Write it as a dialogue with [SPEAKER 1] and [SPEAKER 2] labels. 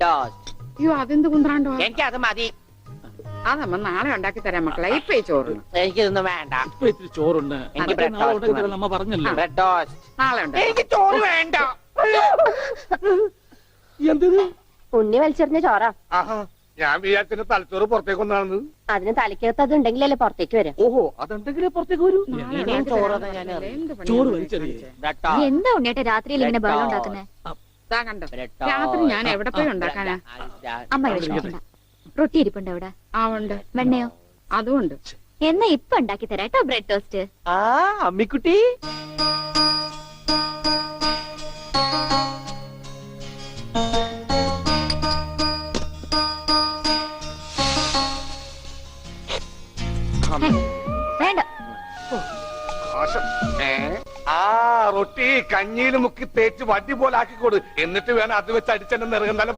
[SPEAKER 1] Bread toast.
[SPEAKER 2] അയ്യോ അതെന്ത് കുന്ത്രാണ്ടോ?
[SPEAKER 1] എനിക്ക് അത് മതി.
[SPEAKER 2] അതമ്മ നാളെ ഉണ്ടാക്കി തരാം മക്കളെ. ഇപ്പൊ ഈ ചോറ്
[SPEAKER 1] എനിക്കിതൊന്നും വേണ്ട.
[SPEAKER 3] ഇപ്പൊ ഇത്തിരി ചോറുണ്ട്.
[SPEAKER 1] എനിക്ക് ബ്രെഡ് ടോസ്റ്റ്
[SPEAKER 3] അമ്മ പറഞ്ഞല്ലോ.
[SPEAKER 1] ബ്രെഡ് ടോസ്റ്റ്
[SPEAKER 2] നാളെ ഉണ്ട്.
[SPEAKER 1] എനിക്ക് ചോറ് വേണ്ട.
[SPEAKER 3] എന്തിന്
[SPEAKER 4] ഉണ്ണി വലിച്ചെറിഞ്ഞ ചോറാ.
[SPEAKER 5] ഞാൻ വിചാരിച്ച തലച്ചോറ് പുറത്തേക്ക് ഒന്നാണ്.
[SPEAKER 4] അതിന് തലയ്ക്കകത്ത് അത് ഉണ്ടെങ്കിലല്ലേ പുറത്തേക്ക് വരാം.
[SPEAKER 5] ഓഹോ, അതുണ്ടെങ്കിലേ പുറത്തേക്ക് വരൂ.
[SPEAKER 2] നാളെ
[SPEAKER 1] ഇനിയും
[SPEAKER 2] ഉണ്ടാക്കി
[SPEAKER 1] ചോറ്
[SPEAKER 2] തരാം
[SPEAKER 1] ഞാൻ
[SPEAKER 2] മക്കളെ. എന്ത് പണിയാ
[SPEAKER 3] ചോറ്
[SPEAKER 2] ഈ
[SPEAKER 3] വലിച്ചെറിയേ.
[SPEAKER 2] കാണിച്ചേ?
[SPEAKER 1] Bread toast.
[SPEAKER 6] എന്താ ഉണ്ണിയേട്ട രാത്രിയിൽ ഇങ്ങനെ ബഹളം ഉണ്ടാക്കുന്നേ?
[SPEAKER 2] ദാ കണ്ടോ,
[SPEAKER 1] ബ്രെഡ്
[SPEAKER 2] രാത്രി
[SPEAKER 1] ടോസ്റ്റ്.
[SPEAKER 2] ഞാൻ എവിടെ പോയി ഉണ്ടാക്കാനാ?
[SPEAKER 6] അമ്മ വിഷമിക്കണ്ട. റൊട്ടി ഇരിപ്പുണ്ട് അവിടെ.
[SPEAKER 2] ആ ഉണ്ട്.
[SPEAKER 6] വെണ്ണയോ?
[SPEAKER 2] അതും ഉണ്ട്.
[SPEAKER 6] എന്നാ ഇപ്പൊ ഉണ്ടാക്കി തരാം കേട്ടോ ബ്രെഡ് ടോസ്റ്റ്.
[SPEAKER 1] ആ അമ്മിക്കുട്ടി.
[SPEAKER 6] വേണ്ട.
[SPEAKER 5] റൊട്ടി കഞ്ഞിയിൽ മുക്കി തേച്ച് വടി പോലെ ആക്കിക്കൊടു. എന്നിട്ട് വേണം അത് വെച്ച് അടിച്ചെന്നെ നിറകുന്നാലും